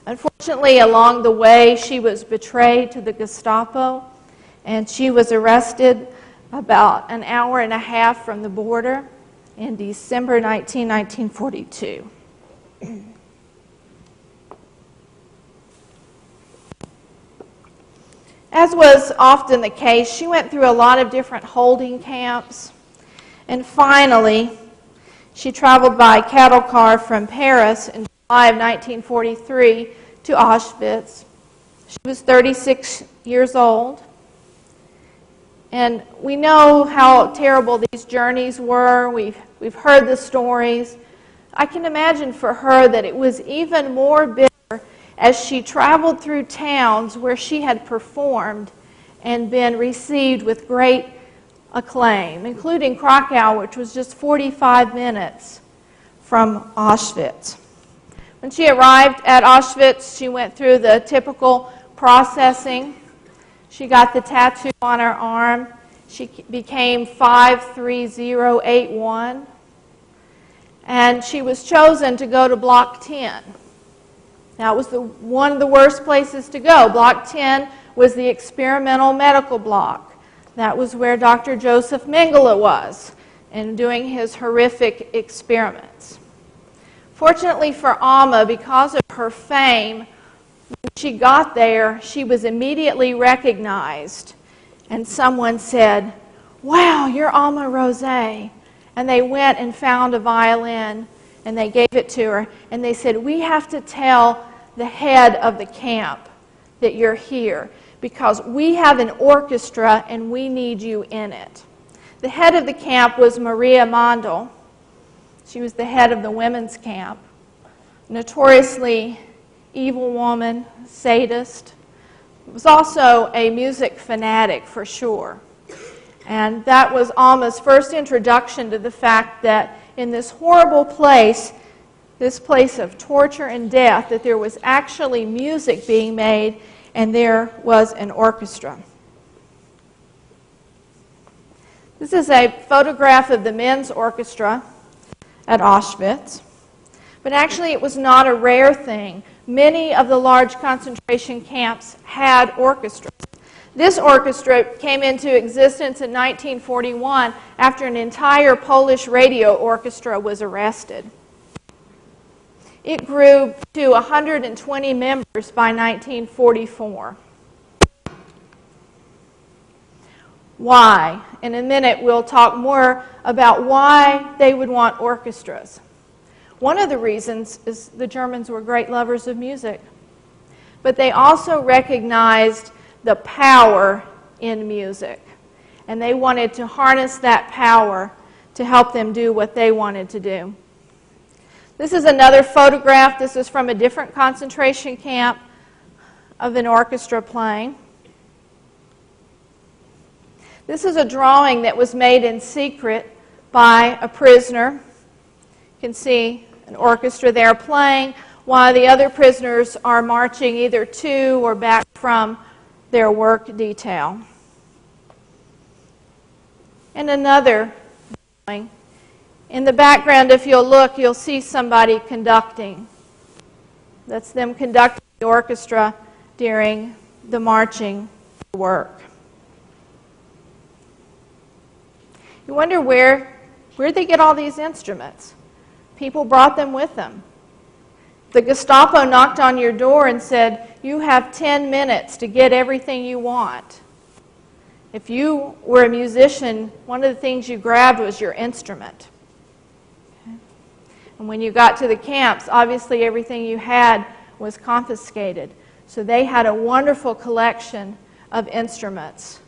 Unfortunately, along the way, she was betrayed to the Gestapo, and she was arrested about an hour and a half from the border in December 1942. As was often the case, she went through a lot of different holding camps, and finally, she traveled by cattle car from Paris in July of 1943 to Auschwitz. She was 36 years old. And we know how terrible these journeys were. We've heard the stories. I can imagine for her that it was even more bitter as she traveled through towns where she had performed and been received with great acclaim, including Krakow, which was just 45 minutes from Auschwitz. When she arrived at Auschwitz, she went through the typical processing. She got the tattoo on her arm. She became 53081. And she was chosen to go to Block 10. Now, it was one of the worst places to go. Block 10 was the experimental medical block. That was where Dr. Joseph Mengele was and doing his horrific experiments. Fortunately for Alma, because of her fame, when she got there, she was immediately recognized. And someone said, "Wow, you're Alma Rosé." And they went and found a violin, and they gave it to her. And they said, "We have to tell the head of the camp that you're here, because we have an orchestra and we need you in it." The head of the camp was Maria Mondel. She was the head of the women's camp. Notoriously evil woman, sadist. Was also a music fanatic for sure. And that was Alma's first introduction to the fact that in this horrible place, this place of torture and death, that there was actually music being made, and there was an orchestra. This is a photograph of the men's orchestra at Auschwitz. But actually, it was not a rare thing. Many of the large concentration camps had orchestras. This orchestra came into existence in 1941 after an entire Polish radio orchestra was arrested. It grew to 120 members by 1944. Why? In a minute, we'll talk more about why they would want orchestras. One of the reasons is the Germans were great lovers of music, but they also recognized the power in music, and they wanted to harness that power to help them do what they wanted to do. This is another photograph. This is from a different concentration camp of an orchestra playing. This is a drawing that was made in secret by a prisoner. You can see an orchestra there playing while the other prisoners are marching either to or back from their work detail. And another drawing. In the background, if you'll look, you'll see somebody conducting. That's them conducting the orchestra during the marching work. You wonder where'd they get all these instruments? People brought them with them. The Gestapo knocked on your door and said, "You have 10 minutes to get everything you want." If you were a musician, one of the things you grabbed was your instrument. Okay. And when you got to the camps, obviously everything you had was confiscated. So they had a wonderful collection of instruments,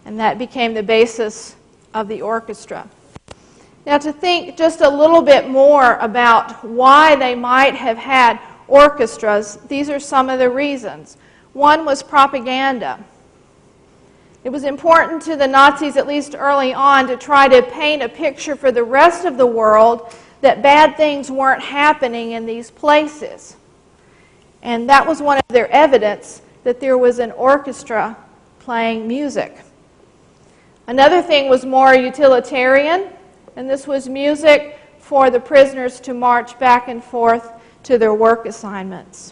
and that became the basis of the orchestra. Now, to think just a little bit more about why they might have had orchestras, these are some of the reasons. One was propaganda. It was important to the Nazis, at least early on, to try to paint a picture for the rest of the world that bad things weren't happening in these places. And that was one of their evidence that there was an orchestra playing music. Another thing was more utilitarian, and this was music for the prisoners to march back and forth to their work assignments.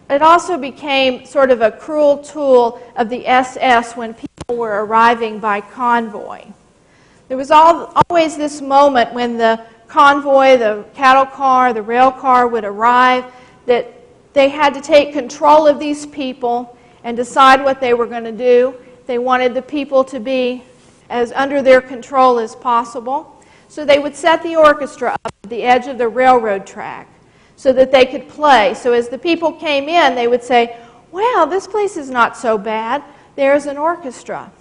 It also became sort of a cruel tool of the SS when people were arriving by convoy. There was always this moment when the convoy, the cattle car, the rail car would arrive, that they had to take control of these people and decide what they were going to do. They wanted the people to be as under their control as possible. So they would set the orchestra up at the edge of the railroad track so that they could play. So as the people came in, they would say, "Well, this place is not so bad. There's an orchestra."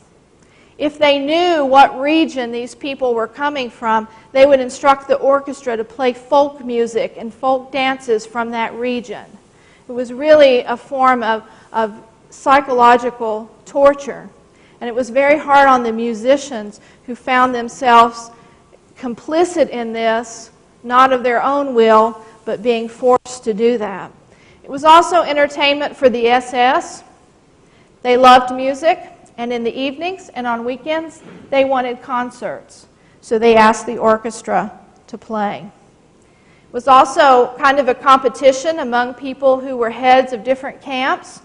If they knew what region these people were coming from, they would instruct the orchestra to play folk music and folk dances from that region. It was really a form of psychological torture. And it was very hard on the musicians who found themselves complicit in this, not of their own will, but being forced to do that. It was also entertainment for the SS. They loved music, and in the evenings and on weekends, they wanted concerts. So they asked the orchestra to play. It was also kind of a competition among people who were heads of different camps.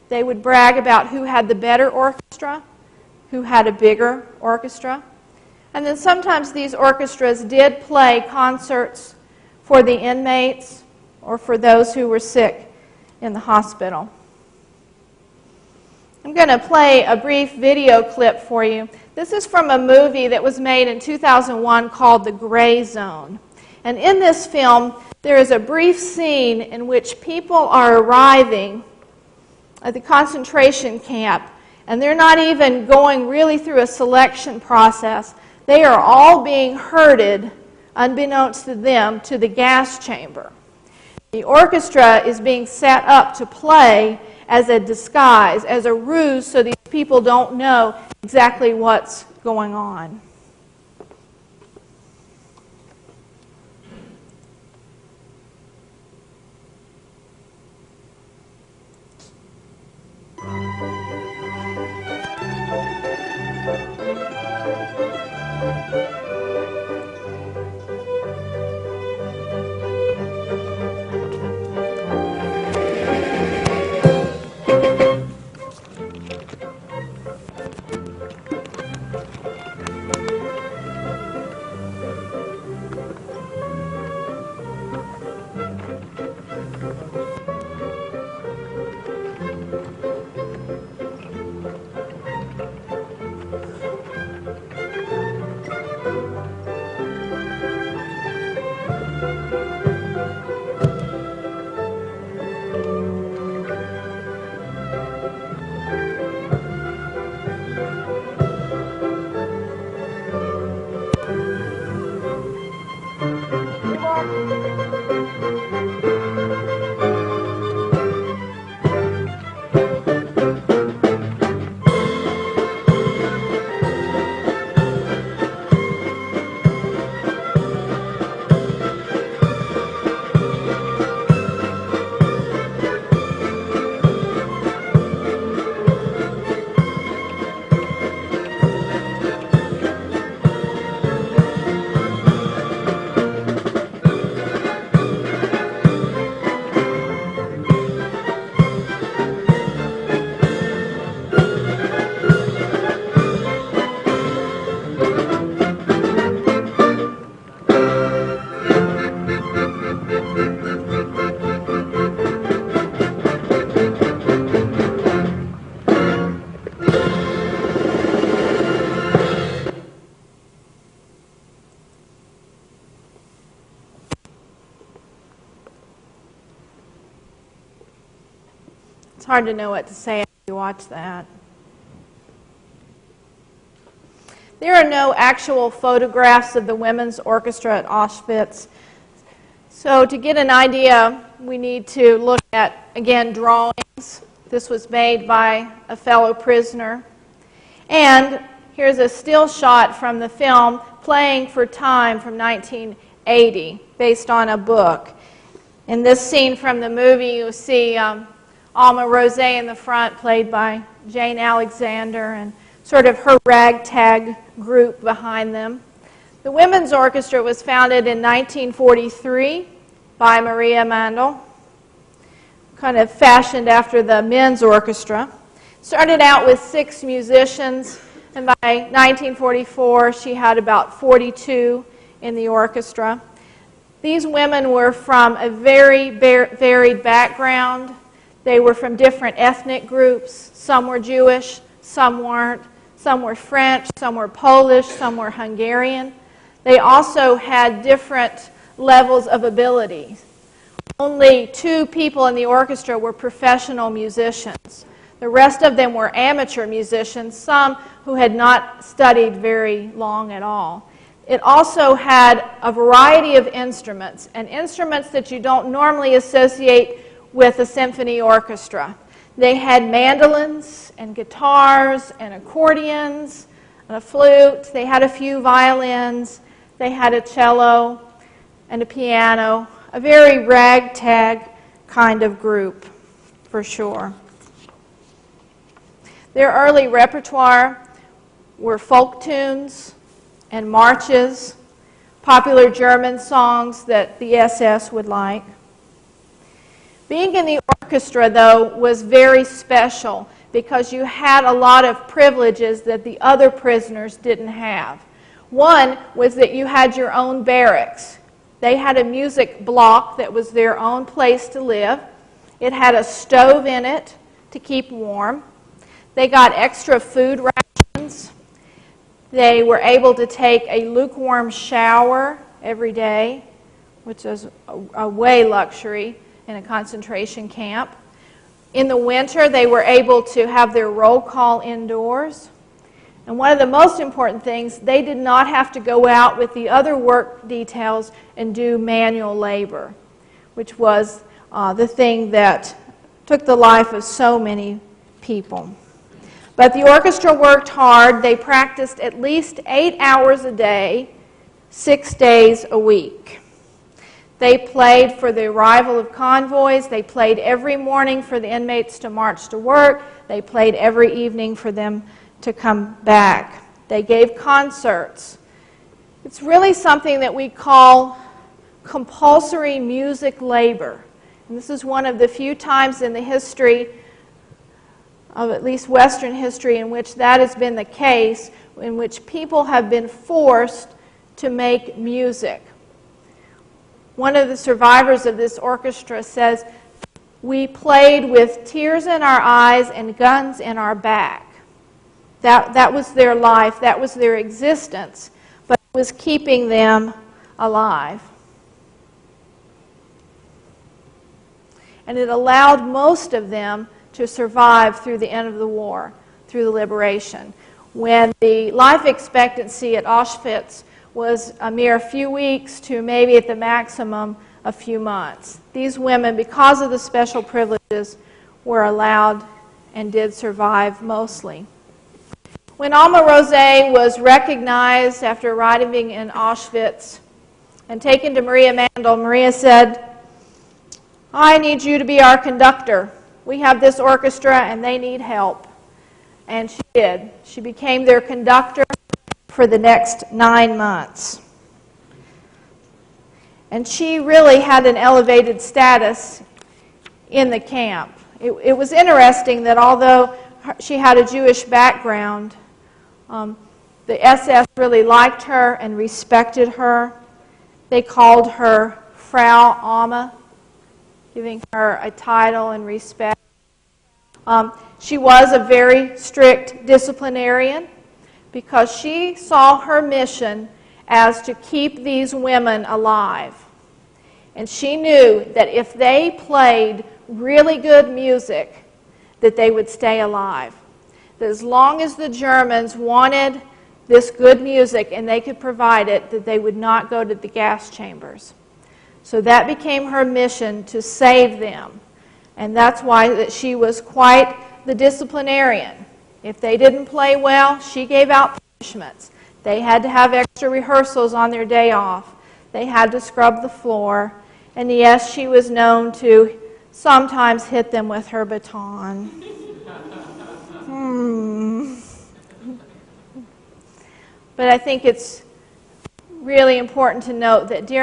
They would brag about who had the better orchestra, who had a bigger orchestra. And then sometimes these orchestras did play concerts for the inmates or for those who were sick in the hospital. I'm going to play a brief video clip for you. This is from a movie that was made in 2001 called The Gray Zone. And in this film, there is a brief scene in which people are arriving at the concentration camp, and they're not even going really through a selection process. They are all being herded, unbeknownst to them, to the gas chamber. The orchestra is being set up to play as a disguise, as a ruse, so these people don't know exactly what's going on. It's hard to know what to say after you watch that. There are no actual photographs of the women's orchestra at Auschwitz. So to get an idea, we need to look at, again, drawings. This was made by a fellow prisoner. And here's a still shot from the film Playing for Time from 1980, based on a book. In this scene from the movie, you see Alma Rosé in the front, played by Jane Alexander, and sort of her ragtag group behind them. The women's orchestra was founded in 1943 by Maria Mandel. kind of fashioned after the men's orchestra. Started out with 6 musicians, and by 1944 she had about 42 in the orchestra. These women were from a very varied background. They were from different ethnic groups. Some were Jewish, some weren't. Some were French, some were Polish, some were Hungarian. They also had different levels of ability. Only 2 people in the orchestra were professional musicians. The rest of them were amateur musicians, some who had not studied very long at all. It also had a variety of instruments, and instruments that you don't normally associate with a symphony orchestra. They had mandolins and guitars and accordions and a flute. They had a few violins. They had a cello and a piano. A very ragtag kind of group, for sure. Their early repertoire were folk tunes and marches, popular German songs that the SS would like. Being in the orchestra, though, was very special because you had a lot of privileges that the other prisoners didn't have. One was that you had your own barracks. They had a music block that was their own place to live. It had a stove in it to keep warm. They got extra food rations. They were able to take a lukewarm shower every day, which is a way luxury in a concentration camp. In the winter, they were able to have their roll call indoors. And one of the most important things, they did not have to go out with the other work details and do manual labor, which was the thing that took the life of so many people. But the orchestra worked hard. They practiced at least 8 hours a day, 6 days a week. They played for the arrival of convoys. They played every morning for the inmates to march to work. They played every evening for them to come back. They gave concerts. It's really something that we call compulsory music labor. And this is one of the few times in the history of at least Western history in which that has been the case, in which people have been forced to make music. One of the survivors of this orchestra says, "We played with tears in our eyes and guns in our back." That was their life, that was their existence, but it was keeping them alive. And it allowed most of them to survive through the end of the war, through the liberation. When the life expectancy at Auschwitz was a mere few weeks to maybe at the maximum a few months. These women, because of the special privileges, were allowed and did survive mostly. When Alma Rosé was recognized after arriving in Auschwitz and taken to Maria Mandel, Maria said, "I need you to be our conductor. We have this orchestra and they need help." And she did. She became their conductor for the next 9 months. And she really had an elevated status in the camp. It was interesting that although she had a Jewish background, the SS really liked her and respected her. They called her Frau Alma, giving her a title and respect. She was a very strict disciplinarian because she saw her mission as to keep these women alive. And she knew that if they played really good music, that they would stay alive. That as long as the Germans wanted this good music and they could provide it, that they would not go to the gas chambers. So that became her mission, to save them. And that's why that she was quite the disciplinarian. If they didn't play well, she gave out punishments. They had to have extra rehearsals on their day off. They had to scrub the floor. And yes, she was known to sometimes hit them with her baton. But I think it's really important to note that during